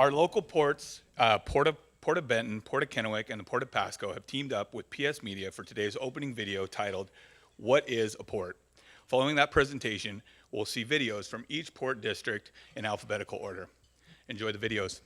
Our local ports, Port of Benton, Port of Kennewick, and the Port of Pasco have teamed up with PS Media for today's opening video titled, What is a Port? Following that presentation, we'll see videos from each port district in alphabetical order. Enjoy the videos.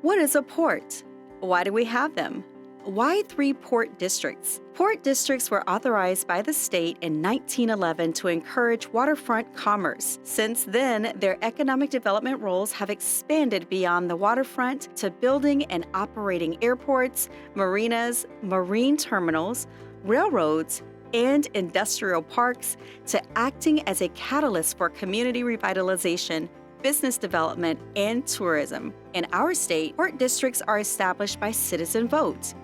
What is a port? Why do we have them? Why 3 port districts? Port districts were authorized by the state in 1911 to encourage waterfront commerce. Since then, their economic development roles have expanded beyond the waterfront to building and operating airports, marinas, marine terminals, railroads, and industrial parks, to acting as a catalyst for community revitalization, business development, and tourism. In our state, port districts are established by citizen vote.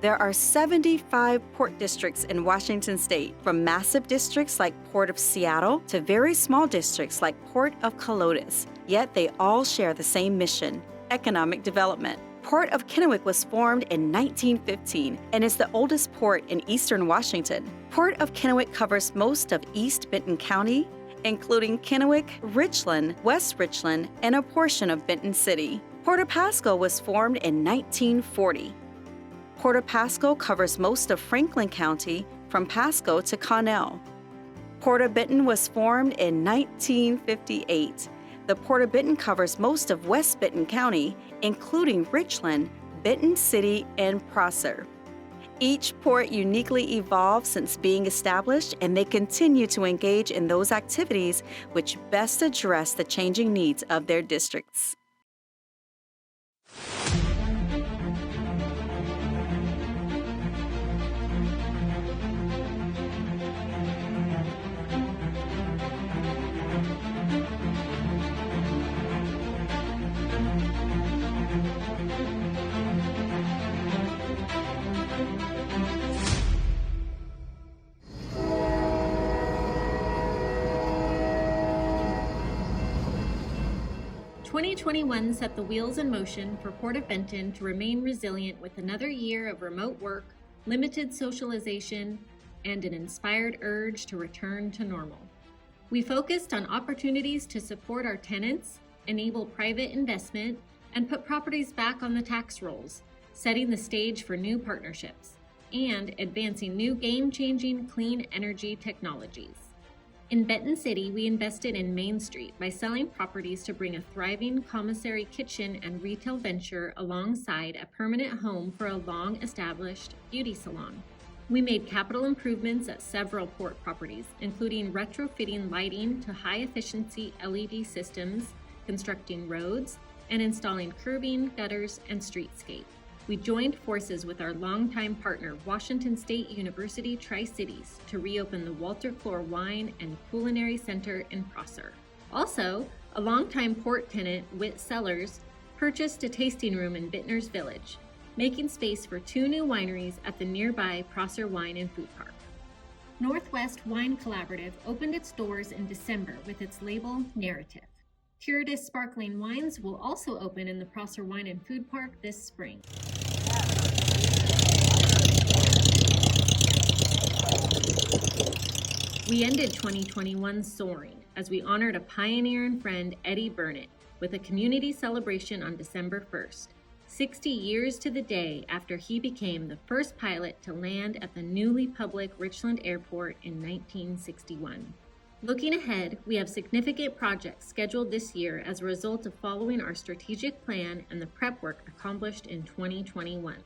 There are 75 port districts in Washington state, from massive districts like Port of Seattle to very small districts like Port of Colodes. Yet they all share the same mission: economic development. Port of Kennewick was formed in 1915 and is the oldest port in eastern Washington. Port of Kennewick covers most of East Benton County, including Kennewick, Richland, West Richland, and a portion of Benton City. Port of Pasco was formed in 1940. Port of Pasco covers most of Franklin County from Pasco to Connell. Port of Benton was formed in 1958. The Port of Benton covers most of West Benton County, including Richland, Benton City, and Prosser. Each port uniquely evolved since being established, and they continue to engage in those activities which best address the changing needs of their districts. "2021 set the wheels in motion for Port of Benton to remain resilient with another year of remote work, limited socialization, and an inspired urge to return to normal. We focused on opportunities to support our tenants, enable private investment, and put properties back on the tax rolls, setting the stage for new partnerships, and advancing new game-changing clean energy technologies. In Benton City, we invested in Main Street by selling properties to bring a thriving commissary kitchen and retail venture alongside a permanent home for a long-established beauty salon. We made capital improvements at several port properties, including retrofitting lighting to high-efficiency LED systems, constructing roads, and installing curbing, gutters, and streetscape. We joined forces with our longtime partner, Washington State University Tri-Cities, to reopen the Walter Clore Wine and Culinary Center in Prosser. Also, a longtime port tenant, Witt Cellars, purchased a tasting room in Vintners Village, making space for 2 new wineries at the nearby Prosser Wine and Food Park. Northwest Wine Collaborative opened its doors in December with its label Narrative. Curatus Sparkling Wines will also open in the Prosser Wine and Food Park this spring. We ended 2021 soaring as we honored a pioneer and friend, Eddie Burnett, with a community celebration on December 1st, 60 years to the day after he became the first pilot to land at the newly public Richland Airport in 1961. Looking ahead, we have significant projects scheduled this year as a result of following our strategic plan and the prep work accomplished in 2021.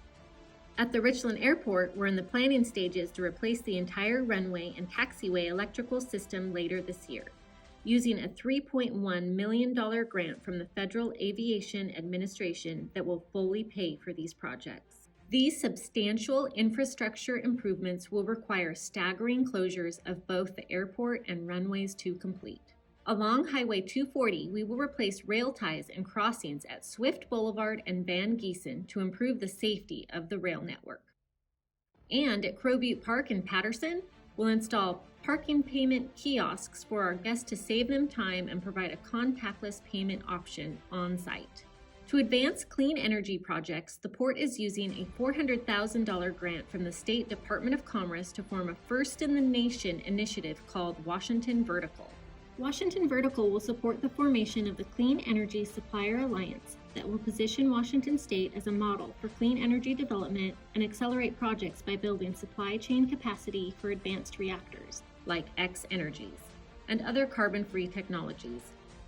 At the Richland Airport, we're in the planning stages to replace the entire runway and taxiway electrical system later this year, using a $3.1 million grant from the Federal Aviation Administration that will fully pay for these projects. These substantial infrastructure improvements will require staggering closures of both the airport and runways to complete. Along Highway 240, we will replace rail ties and crossings at Swift Boulevard and Van Giesen to improve the safety of the rail network. And at Crow Butte Park in Patterson, we'll install parking payment kiosks for our guests to save them time and provide a contactless payment option on site. To advance clean energy projects, the port is using a $400,000 grant from the State Department of Commerce to form a first-in-the-nation initiative called Washington Vertical. Washington Vertical will support the formation of the Clean Energy Supplier Alliance that will position Washington State as a model for clean energy development and accelerate projects by building supply chain capacity for advanced reactors, like X-Energies, and other carbon-free technologies.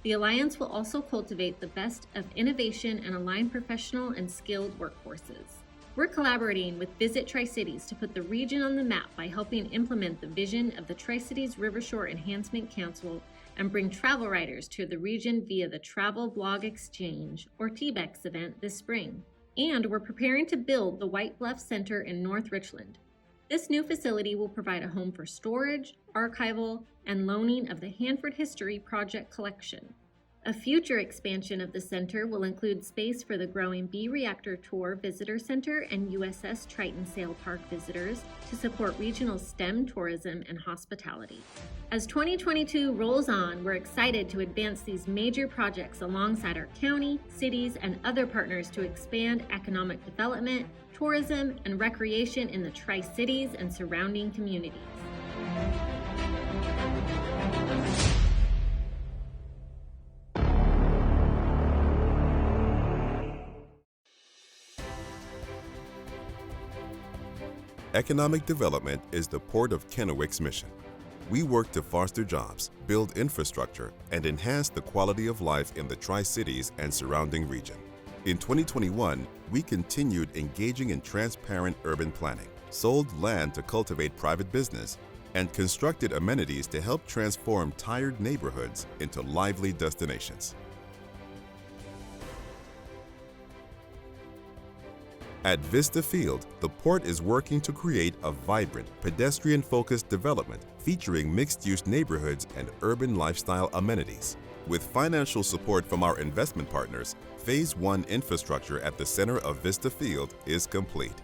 The Alliance will also cultivate the best of innovation and align professional and skilled workforces. We're collaborating with Visit Tri-Cities to put the region on the map by helping implement the vision of the Tri-Cities Rivershore Enhancement Council and bring travel writers to the region via the Travel Blog Exchange, or TBEX event this spring. And we're preparing to build the White Bluff Center in North Richland. This new facility will provide a home for storage, archival, and loaning of the Hanford History Project collection. A future expansion of the center will include space for the growing B Reactor Tour Visitor Center and USS Triton Sail Park visitors to support regional STEM tourism and hospitality. As 2022 rolls on, we're excited to advance these major projects alongside our county, cities, and other partners to expand economic development, tourism, and recreation in the Tri-Cities and surrounding communities. Economic development is the Port of Kennewick's mission. We work to foster jobs, build infrastructure, and enhance the quality of life in the Tri-Cities and surrounding region. In 2021, we continued engaging in transparent urban planning, sold land to cultivate private business, and constructed amenities to help transform tired neighborhoods into lively destinations. At Vista Field, the Port is working to create a vibrant, pedestrian-focused development featuring mixed-use neighborhoods and urban lifestyle amenities. With financial support from our investment partners, Phase 1 infrastructure at the center of Vista Field is complete.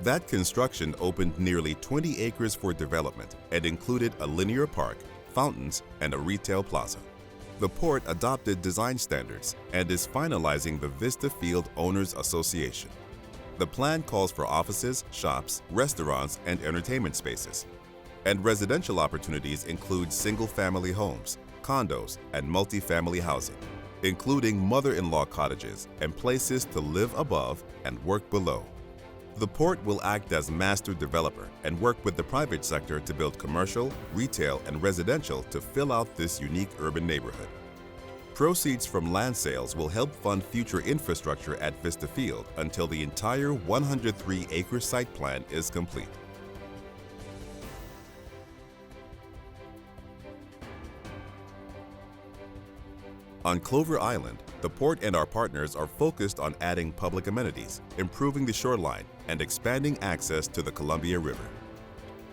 That construction opened nearly 20 acres for development and included a linear park, fountains, and a retail plaza. The Port adopted design standards and is finalizing the Vista Field Owners Association. The plan calls for offices, shops, restaurants, and entertainment spaces. And residential opportunities include single-family homes, condos, and multifamily housing, including mother-in-law cottages and places to live above and work below. The Port will act as master developer and work with the private sector to build commercial, retail, and residential to fill out this unique urban neighborhood. Proceeds from land sales will help fund future infrastructure at Vista Field until the entire 103-acre site plan is complete. On Clover Island, the Port and our partners are focused on adding public amenities, improving the shoreline, and expanding access to the Columbia River.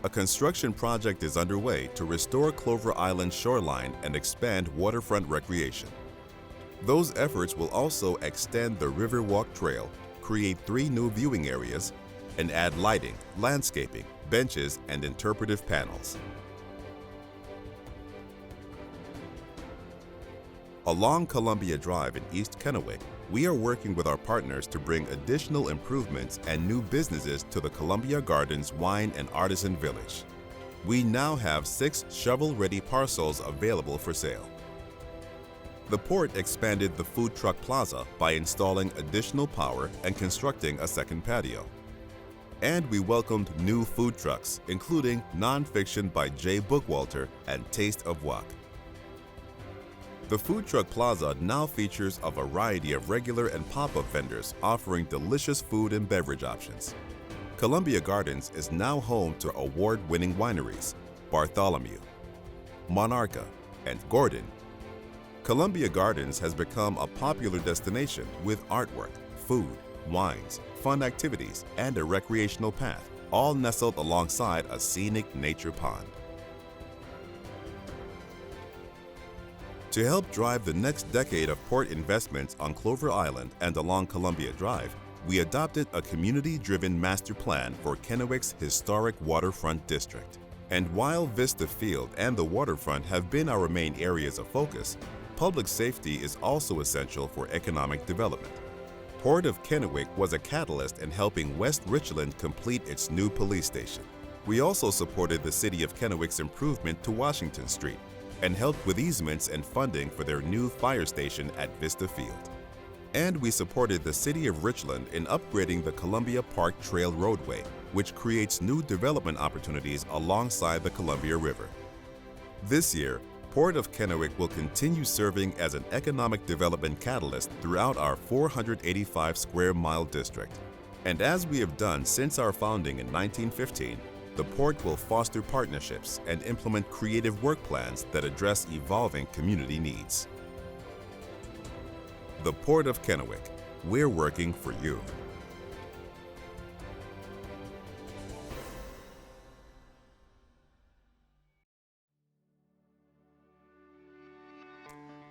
A construction project is underway to restore Clover Island's shoreline and expand waterfront recreation. Those efforts will also extend the Riverwalk Trail, create 3 new viewing areas, and add lighting, landscaping, benches, and interpretive panels. Along Columbia Drive in East Kennewick, we are working with our partners to bring additional improvements and new businesses to the Columbia Gardens Wine and Artisan Village. We now have 6 shovel-ready parcels available for sale. The Port expanded the food truck plaza by installing additional power and constructing a second patio. And we welcomed new food trucks, including Nonfiction by Jay Bookwalter and Taste of Wok. The food truck plaza now features a variety of regular and pop-up vendors offering delicious food and beverage options. Columbia Gardens is now home to award-winning wineries, Bartholomew, Monarcha, and Gordon. Columbia Gardens has become a popular destination with artwork, food, wines, fun activities, and a recreational path, all nestled alongside a scenic nature pond. To help drive the next decade of port investments on Clover Island and along Columbia Drive, we adopted a community-driven master plan for Kennewick's historic waterfront district. And while Vista Field and the waterfront have been our main areas of focus, public safety is also essential for economic development. Port of Kennewick was a catalyst in helping West Richland complete its new police station. We also supported the City of Kennewick's improvement to Washington Street, and helped with easements and funding for their new fire station at Vista Field. And we supported the City of Richland in upgrading the Columbia Park Trail roadway, which creates new development opportunities alongside the Columbia River. This year, Port of Kennewick will continue serving as an economic development catalyst throughout our 485 square mile district. And as we have done since our founding in 1915, the Port will foster partnerships and implement creative work plans that address evolving community needs. The Port of Kennewick, we're working for you.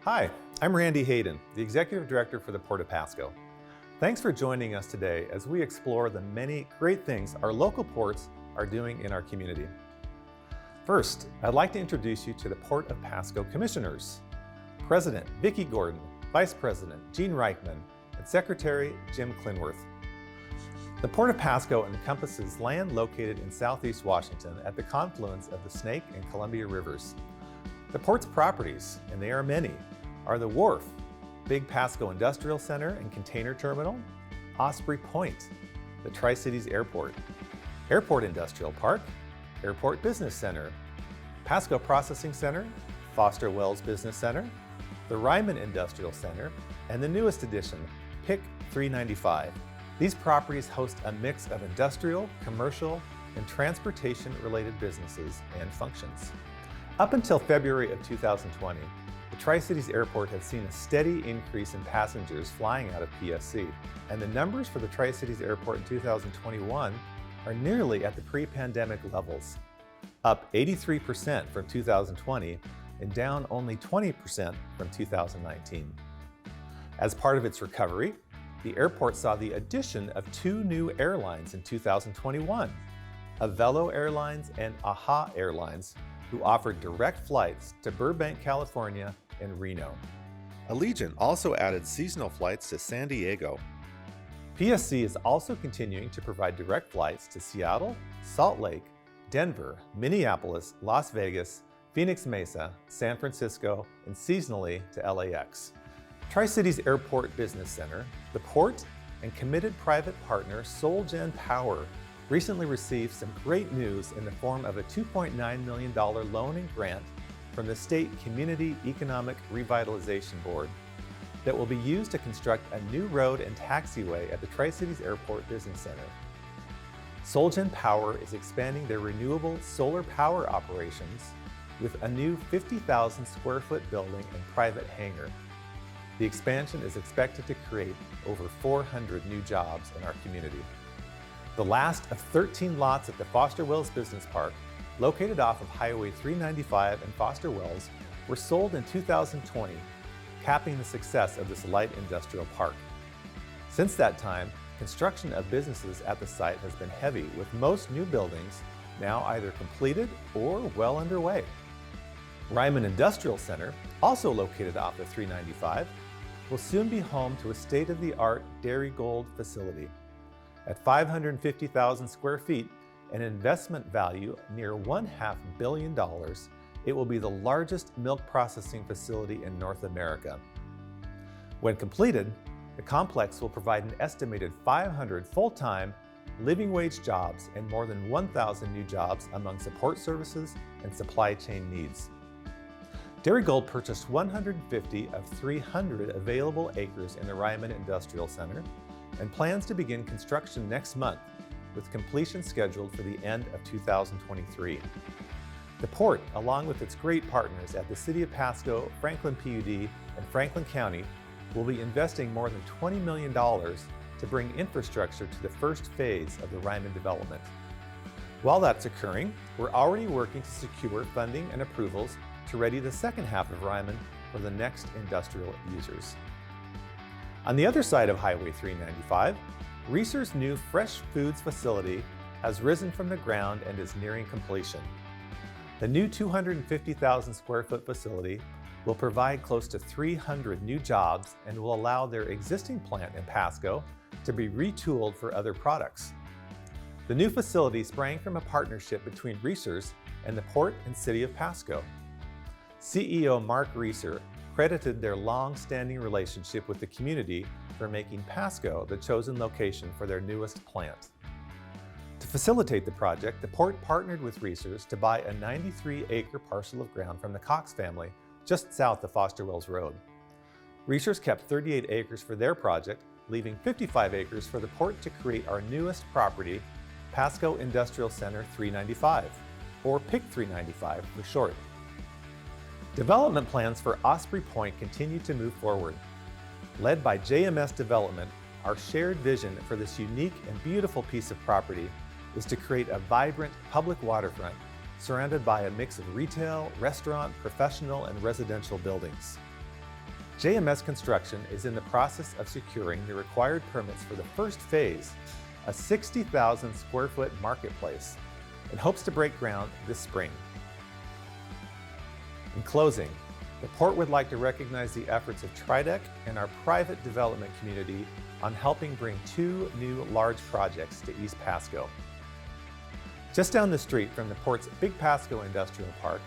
Hi, I'm Randy Hayden, the Executive Director for the Port of Pasco. Thanks for joining us today as we explore the many great things our local ports are doing in our community. First, I'd like to introduce you to the Port of Pasco Commissioners, President Vicki Gordon, Vice President Gene Reichman, and Secretary Jim Clinworth. The Port of Pasco encompasses land located in southeast Washington at the confluence of the Snake and Columbia Rivers. The port's properties, and they are many, are the Wharf, Big Pasco Industrial Center and Container Terminal, Osprey Point, the Tri-Cities Airport, Airport Industrial Park, Airport Business Center, Pasco Processing Center, Foster Wells Business Center, the Ryman Industrial Center, and the newest addition, PIC 395. These properties host a mix of industrial, commercial, and transportation-related businesses and functions. Up until February of 2020, the Tri-Cities Airport had seen a steady increase in passengers flying out of PSC, and the numbers for the Tri-Cities Airport in 2021 are nearly at the pre-pandemic levels, up 83% from 2020 and down only 20% from 2019. As part of its recovery, the airport saw the addition of two new airlines in 2021, Avelo Airlines and AHA Airlines, who offered direct flights to Burbank, California and Reno. Allegiant also added seasonal flights to San Diego. PSC is also continuing to provide direct flights to Seattle, Salt Lake, Denver, Minneapolis, Las Vegas, Phoenix Mesa, San Francisco, and seasonally to LAX. Tri-Cities Airport Business Center, the port, and committed private partner Solgen Power recently received some great news in the form of a $2.9 million loan and grant from the State Community Economic Revitalization Board that will be used to construct a new road and taxiway at the Tri-Cities Airport Business Center. Solgen Power is expanding their renewable solar power operations with a new 50,000 square foot building and private hangar. The expansion is expected to create over 400 new jobs in our community. The last of 13 lots at the Foster Wells Business Park, located off of Highway 395 and Foster Wells, were sold in 2020, capping the success of this light industrial park. Since that time, construction of businesses at the site has been heavy, with most new buildings now either completed or well underway. Ryman Industrial Center, also located off of 395, will soon be home to a state-of-the-art Dairy Gold facility. At 550,000 square feet, an investment value near $500 million, it will be the largest milk processing facility in North America. When completed, the complex will provide an estimated 500 full-time, living wage jobs and more than 1,000 new jobs among support services and supply chain needs. Dairy Gold purchased 150 of 300 available acres in the Ryman Industrial Center and plans to begin construction next month, with completion scheduled for the end of 2023. The port, along with its great partners at the City of Pasco, Franklin PUD, and Franklin County, will be investing more than $20 million to bring infrastructure to the first phase of the Ryman development. While that's occurring, we're already working to secure funding and approvals to ready the second half of Ryman for the next industrial users. On the other side of Highway 395, Reeser's new fresh foods facility has risen from the ground and is nearing completion. The new 250,000 square foot facility will provide close to 300 new jobs and will allow their existing plant in Pasco to be retooled for other products. The new facility sprang from a partnership between Reeser's and the Port and City of Pasco. CEO Mark Reeser credited their long-standing relationship with the community for making Pasco the chosen location for their newest plant. To facilitate the project, the port partnered with Reesers to buy a 93-acre parcel of ground from the Cox family just south of Foster Wells Road. Reesers kept 38 acres for their project, leaving 55 acres for the port to create our newest property, Pasco Industrial Center 395, or PIC 395 for short. Development plans for Osprey Point continue to move forward. Led by JMS Development, our shared vision for this unique and beautiful piece of property is to create a vibrant public waterfront surrounded by a mix of retail, restaurant, professional, and residential buildings. JMS Construction is in the process of securing the required permits for the first phase, a 60,000 square foot marketplace, and hopes to break ground this spring. In closing, the Port would like to recognize the efforts of Tridec and our private development community on helping bring 2 new large projects to East Pasco. Just down the street from the Port's Big Pasco Industrial Park,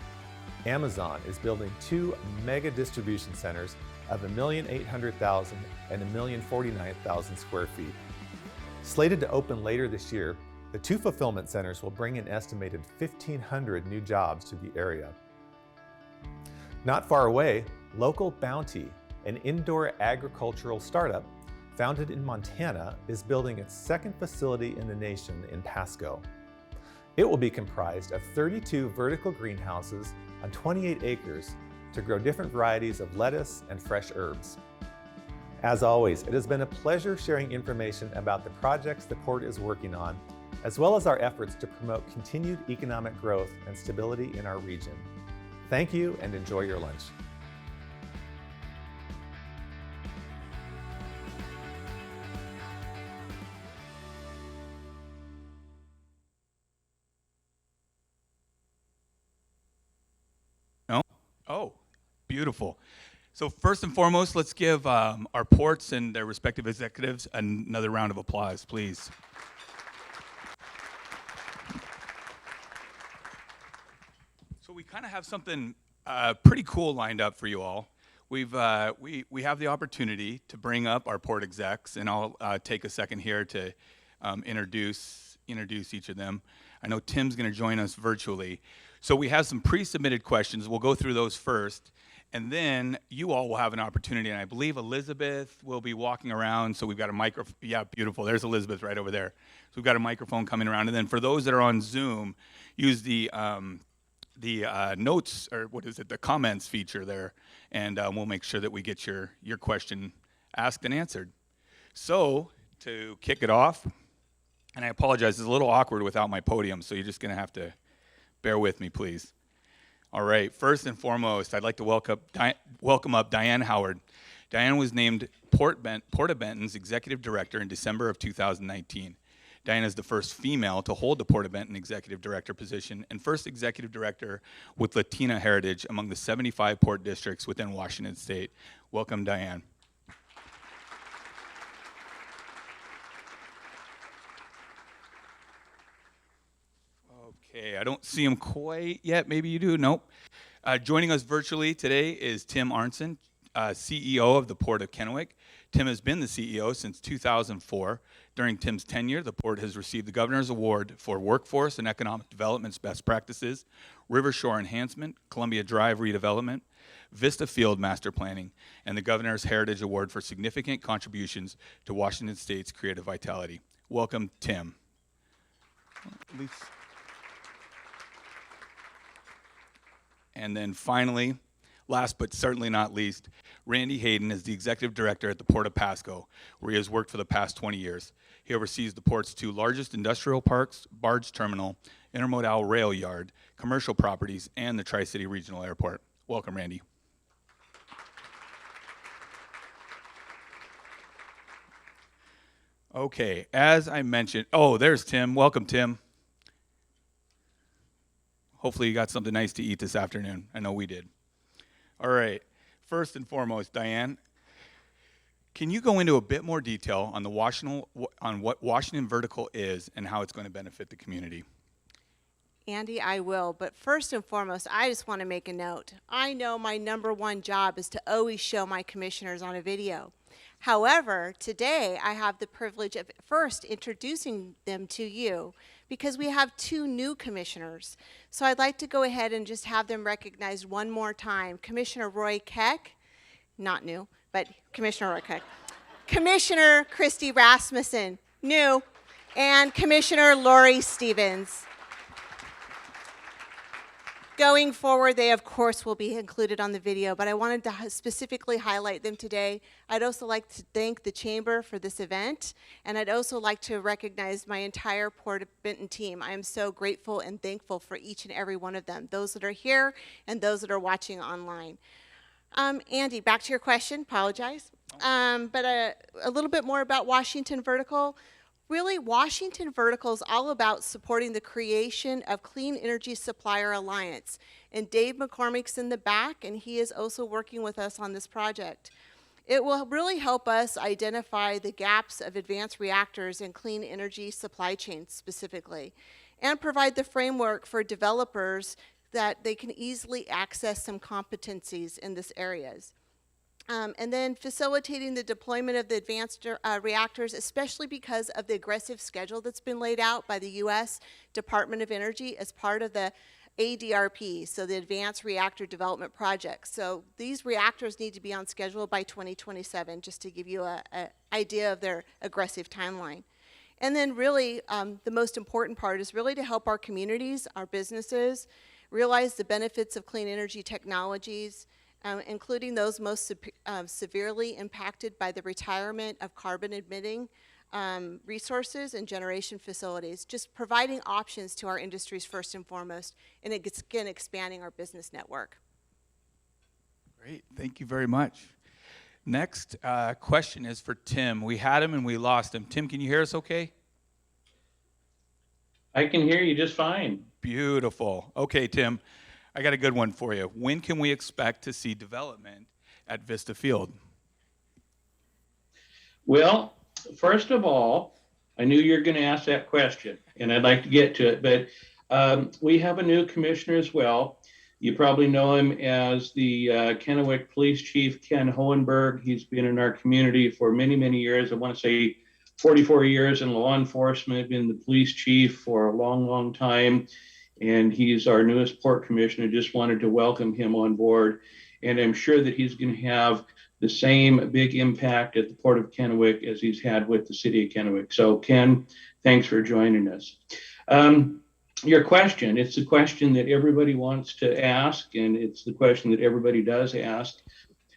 Amazon is building 2 mega distribution centers of 1,800,000 and 1,049,000 square feet. Slated to open later this year, the 2 fulfillment centers will bring an estimated 1,500 new jobs to the area. Not far away, Local Bounty, an indoor agricultural startup founded in Montana, is building its second facility in the nation in Pasco. It will be comprised of 32 vertical greenhouses on 28 acres to grow different varieties of lettuce and fresh herbs. As always, it has been a pleasure sharing information about the projects the Port is working on, as well as our efforts to promote continued economic growth and stability in our region. Thank you and enjoy your lunch. No? Oh, beautiful. So first and foremost, let's give our ports and their respective executives another round of applause, please. So we kind of have something pretty cool lined up for you all. We have the opportunity to bring up our port execs, and I'll take a second here to introduce each of them. I know Tim's going to join us virtually. So we have some pre-submitted questions. We'll go through those first, and then you all will have an opportunity, and I believe Elizabeth will be walking around, so we've got a microphone. Yeah, beautiful. There's Elizabeth right over there. So we've got a microphone coming around, and then for those that are on Zoom, use the notes, or what is it, the comments feature there, and we'll make sure that we get your question asked and answered. So to kick it off, and I apologize, it's a little awkward without my podium, so you're just going to have to bear with me, please. All right, first and foremost, I'd like to welcome up Diane Howard. Diane was named Port of Benton's Executive Director in December of 2019. Diane is the first female to hold the Port of Benton Executive Director position and first Executive Director with Latina heritage among the 75 port districts within Washington State. Welcome, Diane. Okay, I don't see him quite yet. Maybe you do. Nope. Joining us virtually today is Tim Arnson, CEO of the Port of Kennewick. Tim has been the CEO since 2004. During Tim's tenure, the Port has received the Governor's Award for Workforce and Economic Development's Best Practices, River Shore Enhancement, Columbia Drive Redevelopment, Vista Field Master Planning, and the Governor's Heritage Award for significant contributions to Washington State's creative vitality. Welcome, Tim. And then finally, last but certainly not least, Randy Hayden is the Executive Director at the Port of Pasco, where he has worked for the past 20 years. He oversees the Port's 2 largest industrial parks, barge terminal, intermodal rail yard, commercial properties, and the Tri-City Regional Airport. Welcome, Randy. Okay, as I mentioned, oh, there's Tim. Welcome, Tim. Hopefully you got something nice to eat this afternoon. I know we did. All right. First and foremost, Diane, can you go into a bit more detail on what Washington Vertical is and how it's going to benefit the community? Andy, I will. But first and foremost, I just want to make a note. I know my number one job is to always show my commissioners on a video. However, today I have the privilege of first introducing them to you because we have two new commissioners. So I'd like to go ahead and just have them recognized one more time. Commissioner Roy Keck, not new, but Commissioner Roy Keck. Commissioner Christy Rasmussen, new, and Commissioner Lori Stevens. Going forward, they of course will be included on the video, but I wanted to specifically highlight them today. I'd also like to thank the Chamber for this event, and I'd also like to recognize my entire Port of Benton team. I am so grateful and thankful for each and every one of them, those that are here and those that are watching online. Andy, back to your question, apologize. But a little bit more about Washington Vertical. Really, Washington Vertical is all about supporting the creation of Clean Energy Supplier Alliance. And Dave McCormick's in the back, and he is also working with us on this project. It will really help us identify the gaps of advanced reactors in clean energy supply chains specifically, and provide the framework for developers that they can easily access some competencies in these areas. And then facilitating the deployment of the advanced reactors, especially because of the aggressive schedule that's been laid out by the U.S. Department of Energy as part of the ADRP, so the Advanced Reactor Development Project. So these reactors need to be on schedule by 2027, just to give you an idea of their aggressive timeline. And then really, the most important part is really to help our communities, our businesses, realize the benefits of clean energy technologies, including those most severely impacted by the retirement of carbon-emitting resources and generation facilities, just providing options to our industries first and foremost, and again, expanding our business network. Great, thank you very much. Next question is for Tim. We had him and we lost him. Tim, can you hear us okay? I can hear you just fine. Beautiful. Okay, Tim. I got a good one for you. When can we expect to see development at Vista Field? Well, first of all, I knew you were going to ask that question, and I'd like to get to it, but we have a new commissioner as well. You probably know him as the Kennewick Police Chief, Ken Hohenberg. He's been in our community for many, many years. I want to say 44 years in law enforcement, been the police chief for a long, long time. And he's our newest port commissioner. Just wanted to welcome him on board. And I'm sure that he's going to have the same big impact at the Port of Kennewick as he's had with the city of Kennewick. So Ken, thanks for joining us. Your question, it's a question that everybody wants to ask, and it's the question that everybody does ask.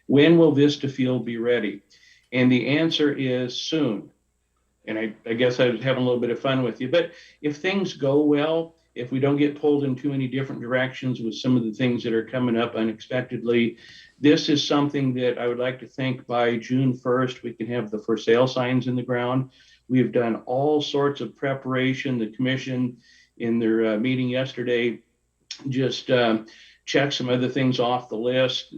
When will Vista Field be ready? And the answer is soon. And I guess I was having a little bit of fun with you. But if things go well, if we don't get pulled in too many different directions with some of the things that are coming up unexpectedly, this is something that I would like to think by June 1st, we can have the for sale signs in the ground. We have done all sorts of preparation. The commission in their meeting yesterday just checked some other things off the list.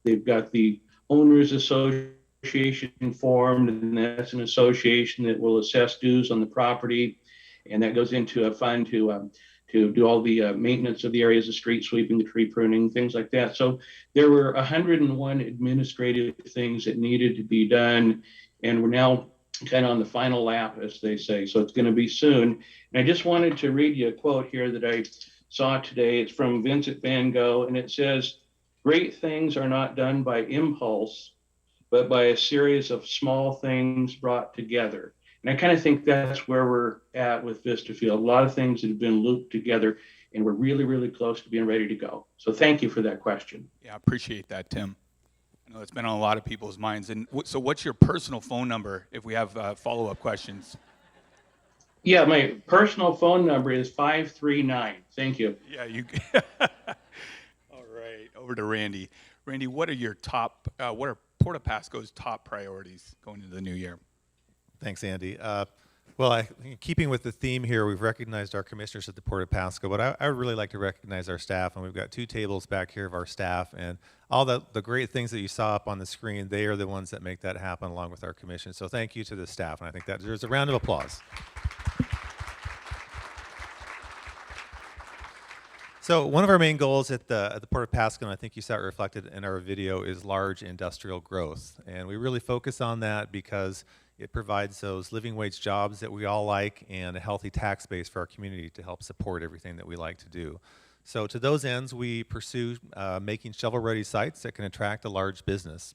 They've got the owners association formed, and that's an association that will assess dues on the property. And that goes into a fund to do all the maintenance of the areas, the street sweeping, the tree pruning, things like that. So there were 101 administrative things that needed to be done, and we're now kind of on the final lap, as they say. So it's going to be soon. And I just wanted to read you a quote here that I saw today. It's from Vincent van Gogh, and it says, "Great things are not done by impulse, but by a series of small things brought together." And I kind of think that's where we're at with Vista Field. A lot of things that have been looped together, and we're really, really close to being ready to go. So thank you for that question. Yeah, I appreciate that, Tim. I know it's been on a lot of people's minds. And so what's your personal phone number if we have follow-up questions? Yeah, my personal phone number is 539. Thank you. Yeah, you. All right, over to Randy. Randy, what are your top, what are Port of Pasco's top priorities going into the new year? Thanks, Andy. Well, keeping with the theme here, we've recognized our commissioners at the Port of Pasco, but I would really like to recognize our staff, and we've got two tables back here of our staff, and all the great things that you saw up on the screen, they are the ones that make that happen along with our commission. So thank you to the staff, and I think that deserves a round of applause. So one of our main goals at the Port of Pasco, and I think you saw it reflected in our video, is large industrial growth. And we really focus on that because it provides those living wage jobs that we all like and a healthy tax base for our community to help support everything that we like to do. So to those ends, we pursue making shovel-ready sites that can attract a large business.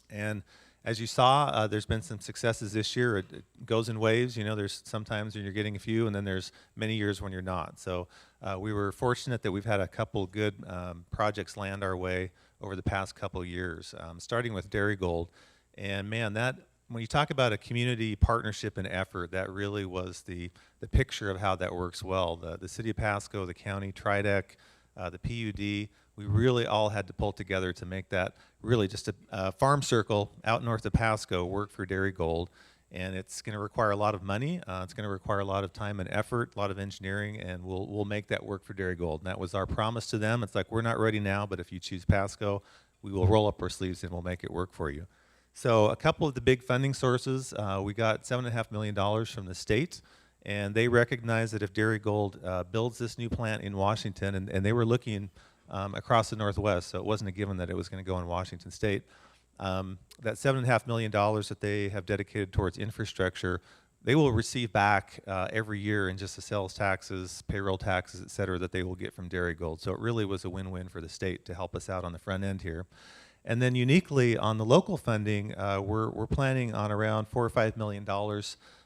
And as you saw, there's been some successes this year. It goes in waves. You know, there's sometimes when you're getting a few, and then there's many years when you're not. So we were fortunate that we've had a couple good projects land our way over the past couple years, starting with Dairy Gold. And man, that when you talk about a community partnership and effort, that really was the picture of how that works well. The City of Pasco, the county, TRIDEC, the PUD, we really all had to pull together to make that really just a farm circle out north of Pasco work for Dairy Gold. And it's going to require a lot of money. It's going to require a lot of time and effort, a lot of engineering, and we'll make that work for Dairy Gold. And that was our promise to them. It's like, we're not ready now, but if you choose Pasco, we will roll up our sleeves and we'll make it work for you. So a couple of the big funding sources, we got $7.5 million from the state. And they recognize that if Dairy Gold builds this new plant in Washington, and they were looking across the Northwest, so it wasn't a given that it was going to go in Washington State, that $7.5 million that they have dedicated towards infrastructure, they will receive back every year in just the sales taxes, payroll taxes, et cetera, that they will get from Dairy Gold. So it really was a win-win for the state to help us out on the front end here. And then uniquely on the local funding, we're planning on around $4 or $5 million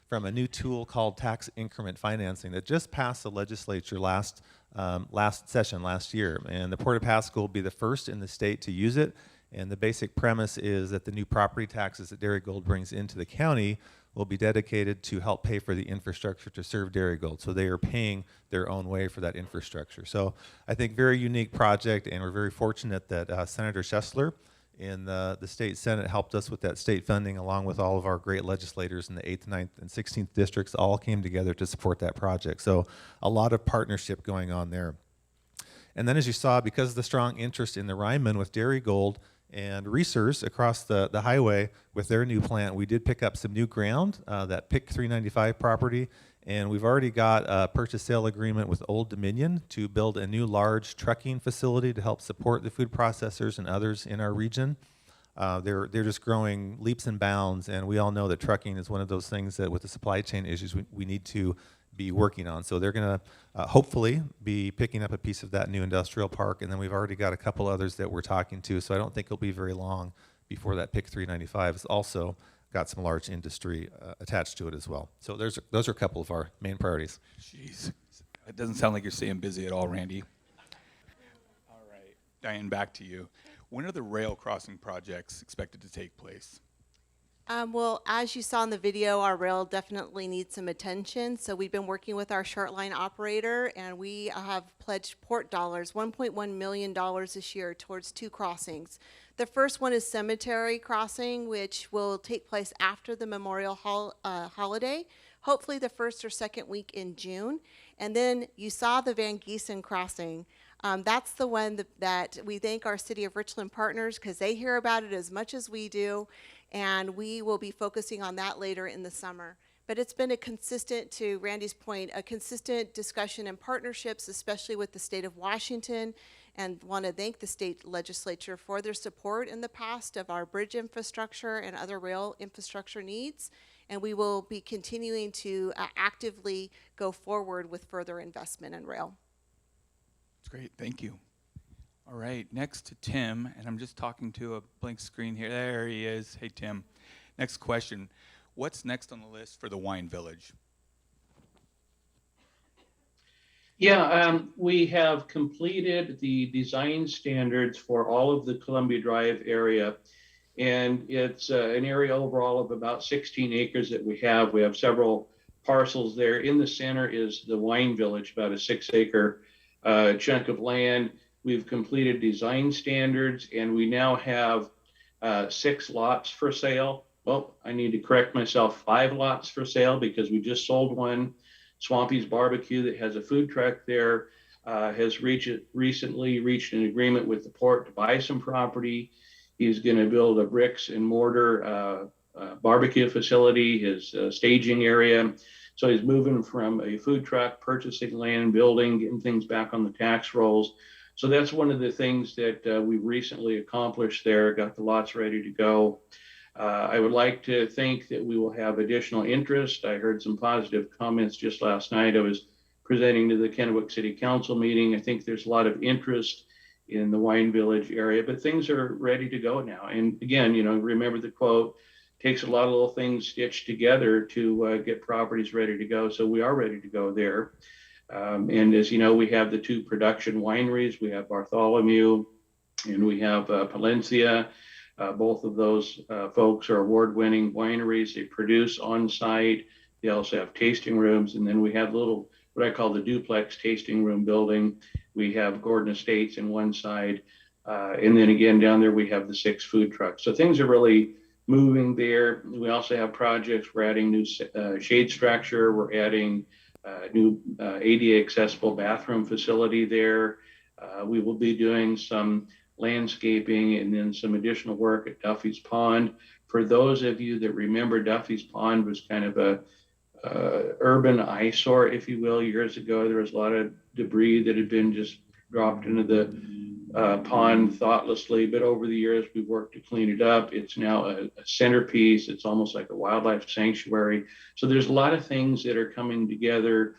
from a new tool called tax increment financing that just passed the legislature last session last year. And the Port of Pasco will be the first in the state to use it. And the basic premise is that the new property taxes that Dairy Gold brings into the county will be dedicated to help pay for the infrastructure to serve Dairy Gold. So they are paying their own way for that infrastructure. So I think very unique project, and we're very fortunate that Senator Schessler in the state Senate helped us with that state funding, along with all of our great legislators in the 8th, 9th, and 16th districts all came together to support that project. So a lot of partnership going on there. And then as you saw, because of the strong interest in the Ryman with Dairy Gold and Reesers across the highway with their new plant, we did pick up some new ground, that PIC 395 property, and we've already got a purchase sale agreement with Old Dominion to build a new large trucking facility to help support the food processors and others in our region. They're just growing leaps and bounds, and we all know that trucking is one of those things that with the supply chain issues we need to be working on. So they're going to hopefully be picking up a piece of that new industrial park, and then we've already got a couple others that we're talking to, so I don't think it'll be very long before that PIC 395 is also got some large industry attached to it as well. So those are a couple of our main priorities. Jeez, it doesn't sound like you're staying busy at all, Randy. All right, Diane, back to you. When are the rail crossing projects expected to take place? Well, as you saw in the video, our rail definitely needs some attention. So we've been working with our short line operator, and we have pledged port dollars, $1.1 million this year towards 2 crossings. The first one is Cemetery Crossing, which will take place after the Memorial holiday, hopefully the first or second week in June. And then you saw the Van Giesen Crossing. That's the one that we thank our City of Richland partners because they hear about it as much as we do. And we will be focusing on that later in the summer. But it's been a consistent, to Randy's point, a consistent discussion and partnerships, especially with the state of Washington, and want to thank the state legislature for their support in the past of our bridge infrastructure and other rail infrastructure needs. And we will be continuing to actively go forward with further investment in rail. That's great, thank you. All right, next to Tim, and I'm just talking to a blank screen here. There he is. Hey, Tim. Next question. What's next on the list for the Wine Village? Yeah, we have completed the design standards for all of the Columbia Drive area. And it's an area overall of about 16 acres that we have. We have several parcels there. In the center is the Wine Village, about a 6-acre chunk of land. We've completed design standards, and we now have 6 lots for sale. Well, I need to correct myself, 5 lots for sale because we just sold one. Swampy's Barbecue that has a food truck there has recently reached an agreement with the port to buy some property. He's going to build a bricks and mortar barbecue facility, his staging area. So he's moving from a food truck, purchasing land, building, getting things back on the tax rolls. So that's one of the things that we recently accomplished there, got the lots ready to go. I would like to think that we will have additional interest. I heard some positive comments just last night. I was presenting to the Kennewick City Council meeting. I think there's a lot of interest in the Wine Village area, but things are ready to go now. And again, remember the quote, takes a lot of little things stitched together to get properties ready to go. So we are ready to go there. And as you know, we have the two production wineries. We have Bartholomew and we have Palencia. Both of those folks are award-winning wineries. They produce on-site. They also have tasting rooms. And then we have little, what I call the duplex tasting room building. We have Gordon Estates in one side. And then again, down there, we have the 6 food trucks. So things are really moving there. We also have projects. We're adding new shade structure. We're adding new ADA accessible bathroom facility there. We will be doing some landscaping and then some additional work at Duffy's Pond. For those of you that remember, Duffy's Pond was kind of a urban eyesore, if you will, years ago. There was a lot of debris that had been just dropped into the pond thoughtlessly, but over the years we've worked to clean it up. It's now a centerpiece. It's almost like a wildlife sanctuary. So there's a lot of things that are coming together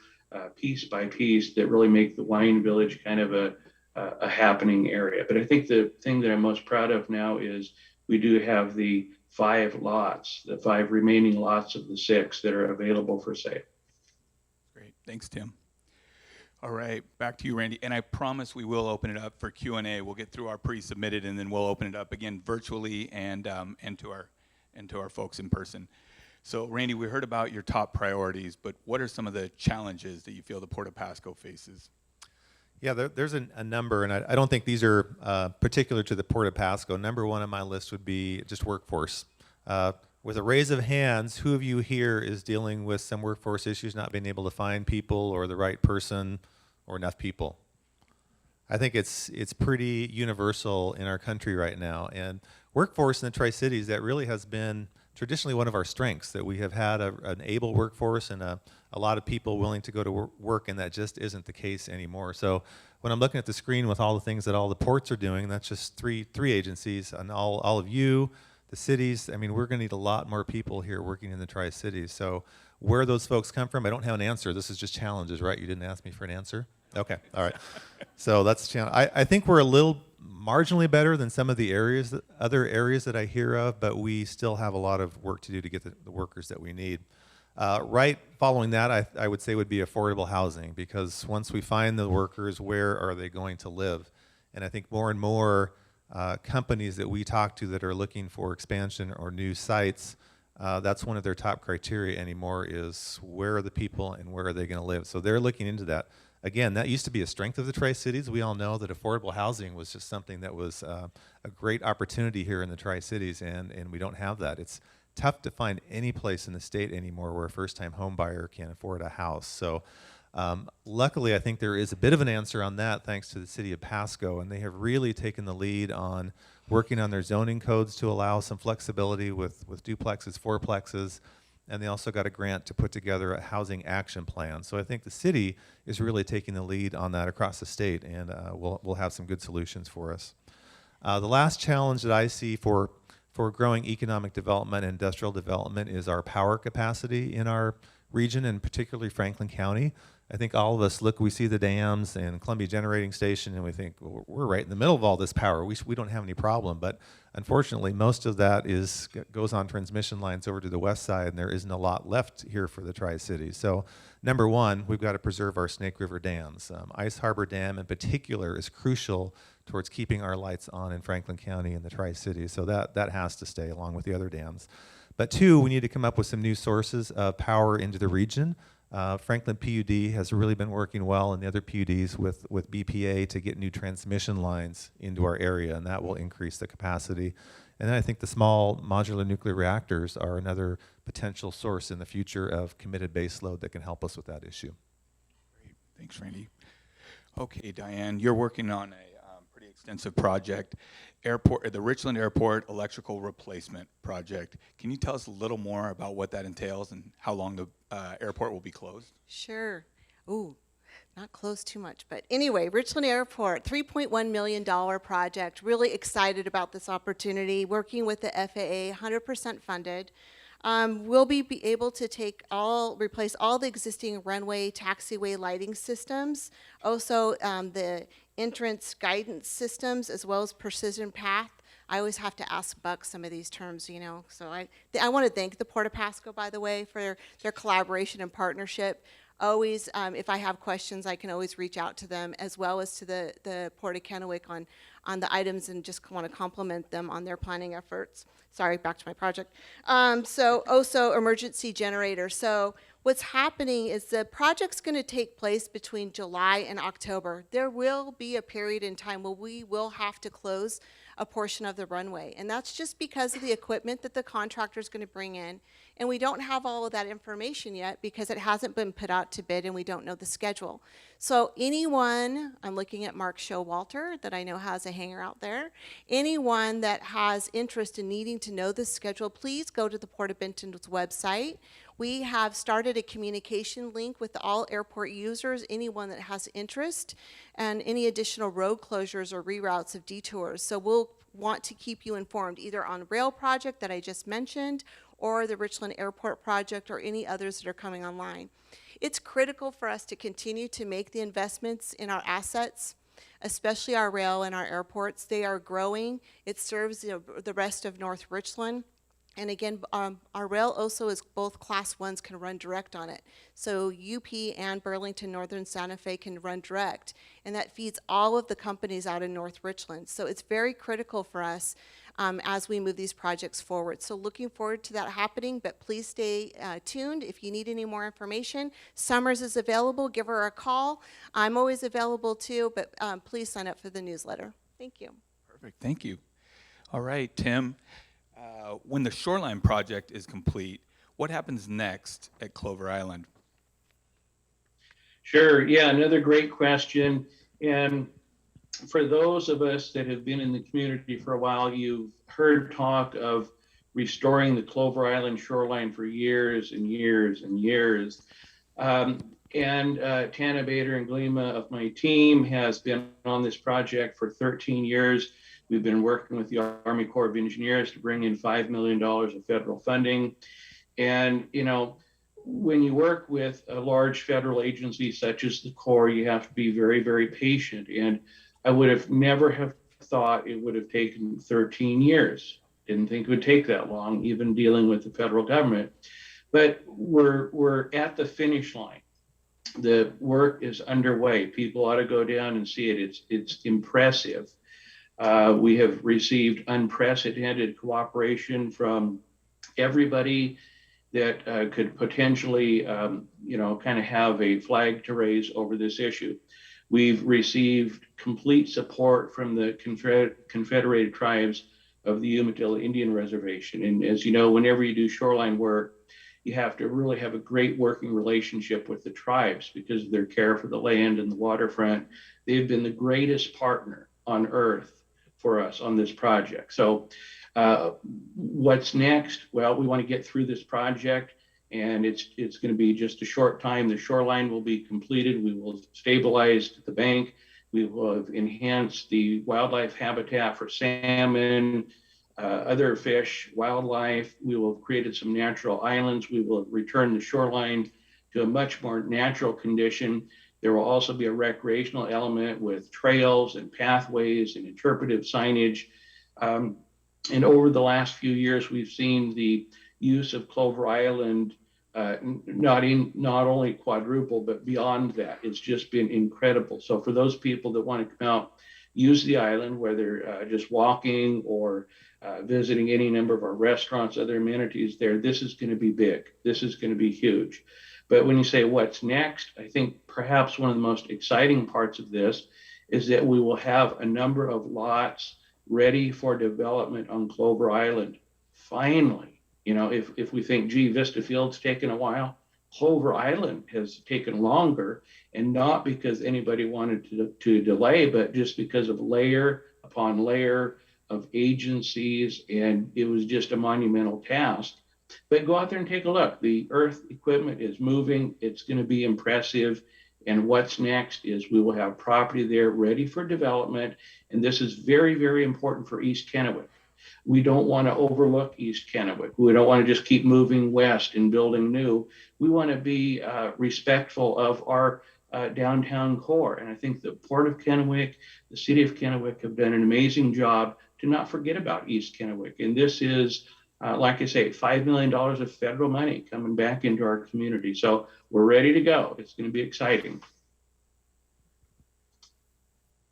piece by piece that really make the Wine Village kind of a happening area. But I think the thing that I'm most proud of now is we do have the 5 lots, the 5 remaining lots of the 6 that are available for sale. Great. Thanks, Tim. All right, back to you, Randy. And I promise we will open it up for Q&A. We'll get through our pre-submitted, and then we'll open it up again virtually and to our folks in person. So, Randy, we heard about your top priorities, but what are some of the challenges that you feel the Port of Pasco faces? Yeah, there's a number, and I don't think these are particular to the Port of Pasco. Number 1 on my list would be just workforce. With a raise of hands, who of you here is dealing with some workforce issues, not being able to find people or the right person or enough people? I think it's pretty universal in our country right now. And workforce in the Tri-Cities, that really has been traditionally one of our strengths, that we have had an able workforce and a lot of people willing to go to work, and that just isn't the case anymore. So when I'm looking at the screen with all the things that all the ports are doing, that's just three agencies, and all of you, the cities. I mean, we're going to need a lot more people here working in the Tri-Cities. So where those folks come from, I don't have an answer. This is just challenges, right? You didn't ask me for an answer? Okay, all right. So that's challenge. I think we're a little marginally better than some of the other areas that I hear of, but we still have a lot of work to do to get the workers that we need. Right following that, I would say would be affordable housing, because once we find the workers, where are they going to live? And I think more and more companies that we talk to that are looking for expansion or new sites, that's one of their top criteria anymore, is where are the people and where are they going to live? So they're looking into that. Again, that used to be a strength of the Tri-Cities. We all know that affordable housing was just something that was a great opportunity here in the Tri-Cities, and we don't have that. It's tough to find any place in the state anymore where a first-time home buyer can afford a house. So luckily, I think there is a bit of an answer on that thanks to the city of Pasco, and they have really taken the lead on working on their zoning codes to allow some flexibility with duplexes, fourplexes, and they also got a grant to put together a housing action plan. So I think the city is really taking the lead on that across the state, and we'll have some good solutions for us. The last challenge that I see for growing economic development and industrial development is our power capacity in our region, and particularly Franklin County. I think all of us we see the dams and Columbia Generating Station, and we think, well, we're right in the middle of all this power. We don't have any problem. But unfortunately, most of that goes on transmission lines over to the west side, and there isn't a lot left here for the Tri-Cities. So number 1, we've got to preserve our Snake River dams. Ice Harbor Dam in particular is crucial towards keeping our lights on in Franklin County and the Tri-Cities. So that has to stay along with the other dams. But 2, we need to come up with some new sources of power into the region. Franklin PUD has really been working well, and the other PUDs with BPA to get new transmission lines into our area, and that will increase the capacity. And then I think the small modular nuclear reactors are another potential source in the future of committed base load that can help us with that issue. Great. Thanks, Randy. Okay, Diane, you're working on a pretty extensive project, the Richland Airport Electrical Replacement Project. Can you tell us a little more about what that entails and how long the airport will be closed? Sure. Ooh, not close too much, but anyway, Richland Airport, $3.1 million project. Really excited about this opportunity. Working with the FAA, 100% funded. We'll be able to replace all the existing runway, taxiway lighting systems. Also, the entrance guidance systems, as well as precision path. I always have to ask Buck some of these terms, you know. So I want to thank the Port of Pasco, by the way, for their collaboration and partnership. Always, if I have questions, I can always reach out to them, as well as to the Port of Kennewick on the items, and just want to compliment them on their planning efforts. Sorry, back to my project. So also emergency generator. So what's happening is the project's going to take place between July and October. There will be a period in time where we will have to close a portion of the runway, and that's just because of the equipment that the contractor is going to bring in, and we don't have all of that information yet because it hasn't been put out to bid and we don't know the schedule. So anyone, I'm looking at Mark Showalter that I know has a hangar out there, anyone that has interest in needing to know the schedule, please go to the Port of Benton's website. We have started a communication link with all airport users, anyone that has interest, and any additional road closures or reroutes of detours. So we'll want to keep you informed either on rail project that I just mentioned, or the Richland Airport project, or any others that are coming online. It's critical for us to continue to make the investments in our assets, especially our rail and our airports. They are growing. It serves the rest of North Richland. And again, our rail also is both class 1s can run direct on it. So UP and Burlington Northern Santa Fe can run direct. And that feeds all of the companies out in North Richland. So it's very critical for us as we move these projects forward. So looking forward to that happening, but please stay tuned. If you need any more information, Summers is available. Give her a call. I'm always available too, but please sign up for the newsletter. Thank you. Perfect, thank you. All right, Tim. When the shoreline project is complete, what happens next at Clover Island? Sure. Yeah, another great question. And for those of us that have been in the community for a while, you've heard talk of restoring the Clover Island shoreline for years and years and years. Tana Bader and Glima of my team has been on this project for 13 years. We've been working with the Army Corps of Engineers to bring in $5 million of federal funding. And, you know, when you work with a large federal agency such as the Corps, you have to be very, very patient. And I would have never have thought it would have taken 13 years. Didn't think it would take that long, even dealing with the federal government. But we're at the finish line. The work is underway. People ought to go down and see it. It's impressive. We have received unprecedented cooperation from everybody that could potentially, kind of have a flag to raise over this issue. We've received complete support from the Confederated Tribes of the Umatilla Indian Reservation. And as you know, whenever you do shoreline work, you have to really have a great working relationship with the tribes because of their care for the land and the waterfront. They've been the greatest partner on earth for us on this project. So what's next? Well, we want to get through this project, and it's going to be just a short time. The shoreline will be completed. We will stabilize the bank. We will have enhanced the wildlife habitat for salmon, other fish, wildlife. We will have created some natural islands. We will return the shoreline to a much more natural condition. There will also be a recreational element with trails and pathways and interpretive signage. And over the last few years, we've seen the use of Clover Island not only quadruple, but beyond that. It's just been incredible. So for those people that want to come out, use the island, whether just walking or visiting any number of our restaurants, other amenities there, this is going to be big. This is going to be huge. But when you say what's next, I think perhaps one of the most exciting parts of this is that we will have a number of lots ready for development on Clover Island. Finally, you know, if we think, gee, Vista Field's taken a while, Clover Island has taken longer, and not because anybody wanted to delay, but just because of layer upon layer of agencies, and it was just a monumental task. But go out there and take a look. The earth equipment is moving. It's going to be impressive. And what's next is we will have property there ready for development. And this is very, very important for East Kennewick. We don't want to overlook East Kennewick. We don't want to just keep moving west and building new. We want to be respectful of our downtown core. And I think the Port of Kennewick, the City of Kennewick have done an amazing job to not forget about East Kennewick. And this is, like I say, $5 million of federal money coming back into our community. So we're ready to go. It's going to be exciting.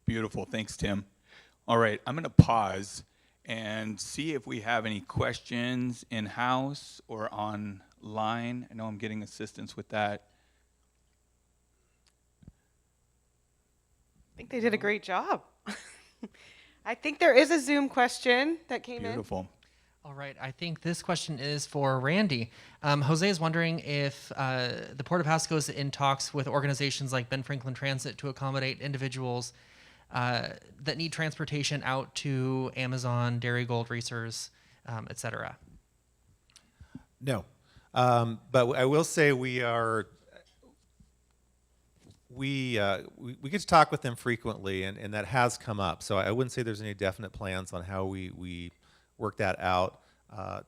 Beautiful. Thanks, Tim. All right, I'm going to pause and see if we have any questions in-house or online. I know I'm getting assistance with that. I think they did a great job. I think there is a Zoom question that came Beautiful. All right, I think this question is for Randy. Jose is wondering if the Port of Pasco is in talks with organizations like Ben Franklin Transit to accommodate individuals that need transportation out to Amazon, Dairy Gold Racers, et cetera. No, but I will say we get to talk with them frequently, and that has come up. So I wouldn't say there's any definite plans on how we work that out.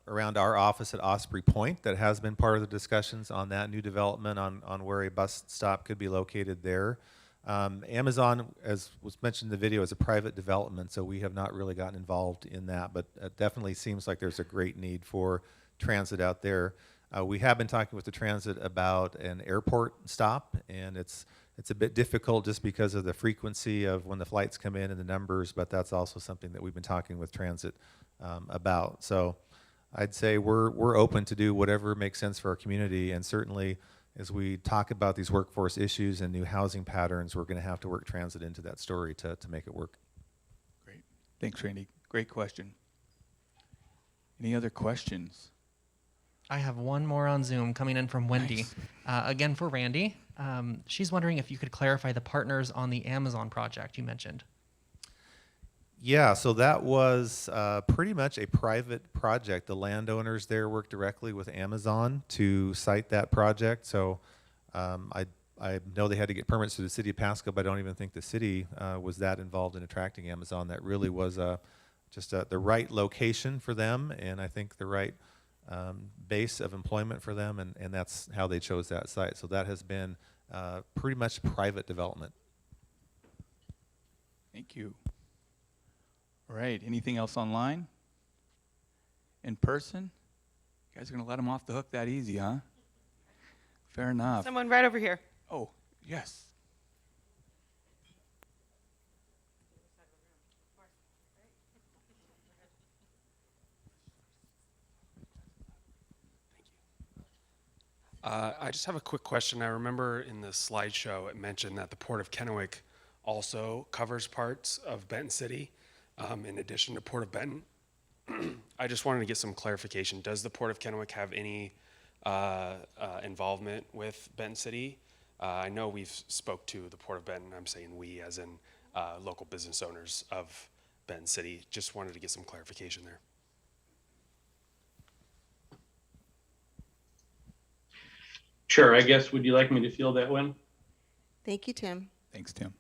Around our office at Osprey Point, that has been part of the discussions on that new development on where a bus stop could be located there. Amazon, as was mentioned in the video, is a private development, so we have not really gotten involved in that, but it definitely seems like there's a great need for transit out there. We have been talking with the transit about an airport stop, and it's a bit difficult just because of the frequency of when the flights come in and the numbers, but that's also something that we've been talking with transit about. So I'd say we're open to do whatever makes sense for our community, and certainly as we talk about these workforce issues and new housing patterns, we're going to have to work transit into that story to make it work. Great. Thanks, Randy. Great question. Any other questions? I have one more on Zoom coming in from Wendy. Nice. Again for Randy. She's wondering if you could clarify the partners on the Amazon project you mentioned. Yeah, so that was pretty much a private project. The landowners there worked directly with Amazon to site that project. So I know they had to get permits to the city of Pasco, but I don't even think the city was that involved in attracting Amazon. That really was just the right location for them, and I think the right base of employment for them, and that's how they chose that site. So that has been pretty much private development. Thank you. All right, anything else online? In person? You guys are going to let them off the hook that easy, huh? Fair enough. Someone right over here. Oh, yes. I just have a quick question. I remember in the slideshow it mentioned that the Port of Kennewick also covers parts of Benton City, in addition to Port of Benton. I just wanted to get some clarification. Does the Port of Kennewick have any involvement with Benton City? I know we've spoke to the Port of Benton. I'm saying we as in local business owners of Benton City. Just wanted to get some clarification there. Sure. I guess, would you like me to field that one? Thank you, Tim. Thanks, Tim.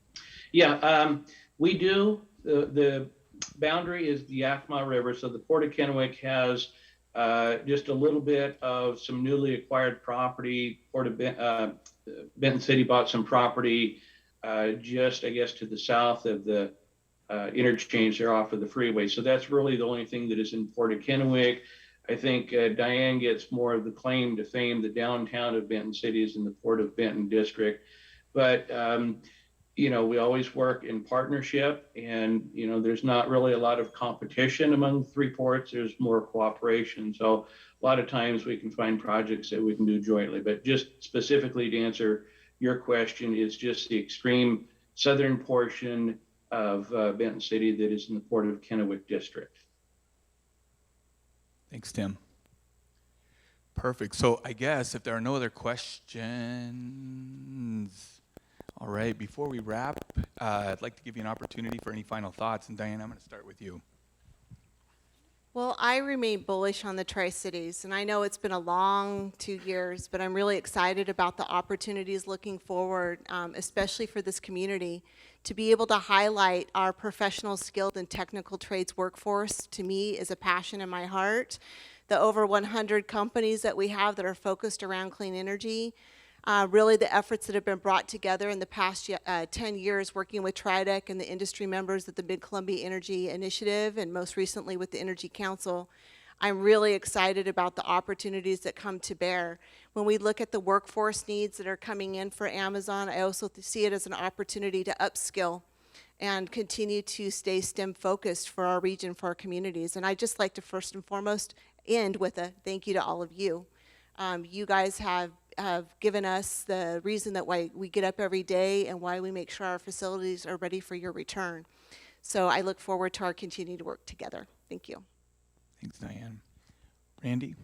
Yeah, we do. The boundary is the Yakima River, so the Port of Kennewick has just a little bit of some newly acquired property. Port of Benton City bought some property just, I guess, to the south of the interchange there off of the freeway. So that's really the only thing that is in Port of Kennewick. I think Diane gets more of the claim to fame. The downtown of Benton City is in the Port of Benton district. But, you know, we always work in partnership, and, you know, there's not really a lot of competition among the three ports. There's more cooperation. So a lot of times we can find projects that we can do jointly. But just specifically to answer your question, is just the extreme southern portion of Benton City that is in the Port of Kennewick district. Thanks, Tim. Perfect. So I guess if there are no other questions, All right, before we wrap, I'd like to give you an opportunity for any final thoughts. And Diane, I'm going to start with you. Well, I remain bullish on the Tri-Cities, and I know it's been a long 2 years, but I'm really excited about the opportunities looking forward, especially for this community, to be able to highlight our professional, skilled, and technical trades workforce. To me, is a passion in my heart. The over 100 companies that we have that are focused around clean energy, really the efforts that have been brought together in the past 10 years working with TRIDEC and the industry members of the Mid-Columbia Energy Initiative, and most recently with the Energy Council. I'm really excited about the opportunities that come to bear. When we look at the workforce needs that are coming in for Amazon, I also see it as an opportunity to upskill and continue to stay STEM focused for our region, for our communities. And I'd just like to first and foremost end with a thank you to all of you. You guys have given us the reason that why we get up every day and why we make sure our facilities are ready for your return. So I look forward to our continued work together. Thank you. Thanks, Diane. Randy?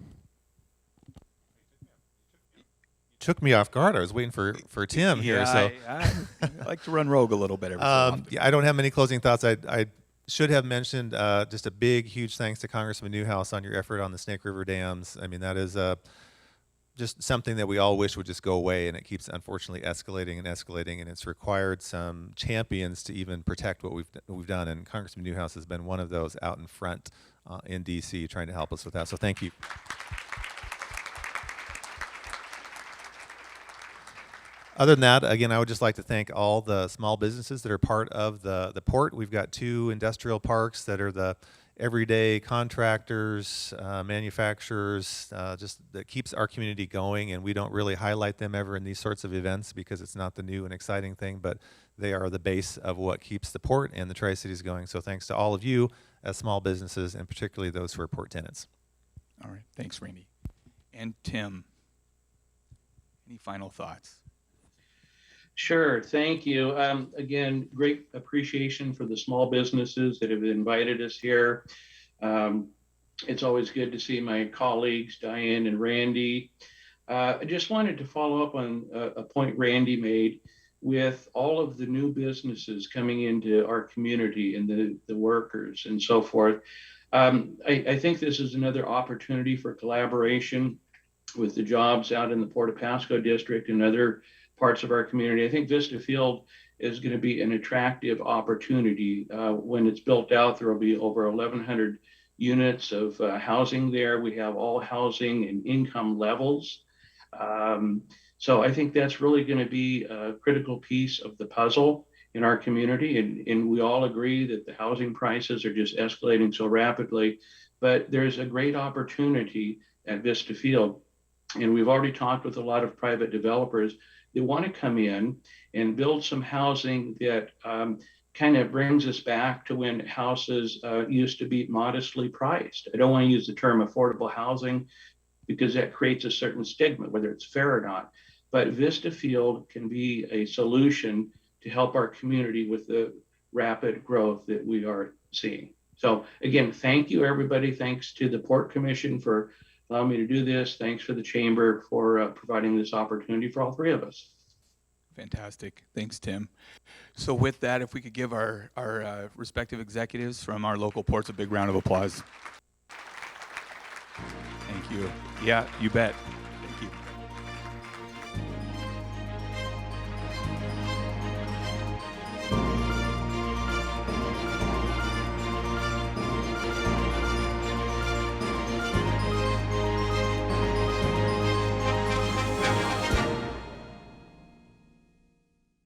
Took me off guard. I was waiting for Tim here. So I like to run rogue a little bit every so often. yeah, I don't have many closing thoughts. I should have mentioned just a big, huge thanks to Congressman Newhouse on your effort on the Snake River dams. I mean, that is just something that we all wish would just go away, and it keeps unfortunately escalating and escalating, and it's required some champions to even protect what we've done, and Congressman Newhouse has been one of those out in front in D.C. trying to help us with that, so thank you. Other than that, again, I would just like to thank all the small businesses that are part of the port. We've got 2 industrial parks that are the everyday contractors, manufacturers, just that keeps our community going, and we don't really highlight them ever in these sorts of events because it's not the new and exciting thing, but they are the base of what keeps the port and the Tri-Cities going. So thanks to all of you as small businesses, and particularly those who are port tenants. All right, thanks, Randy. And Tim, any final thoughts? Sure, thank you. Again, great appreciation for the small businesses that have invited us here. It's always good to see my colleagues, Diane and Randy. I just wanted to follow up on a point Randy made with all of the new businesses coming into our community and the workers and so forth. I think this is another opportunity for collaboration with the jobs out in the Port of Pasco district and other parts of our community. I think Vista Field is going to be an attractive opportunity. When it's built out, there will be over 1,100 units of housing there. We have all housing and income levels. So I think that's really going to be a critical piece of the puzzle in our community. And we all agree that the housing prices are just escalating so rapidly, but there's a great opportunity at Vista Field. And we've already talked with a lot of private developers. They want to come in and build some housing that kind of brings us back to when houses used to be modestly priced. I don't want to use the term affordable housing because that creates a certain stigma, whether it's fair or not. But Vista Field can be a solution to help our community with the rapid growth that we are seeing. So again, thank you, everybody. Thanks to the Port Commission for allowing me to do this. Thanks for the Chamber for providing this opportunity for all 3 of us. Fantastic. Thanks, Tim. So with that, if we could give our respective executives from our local ports a big round of applause. Thank you. Yeah, you bet.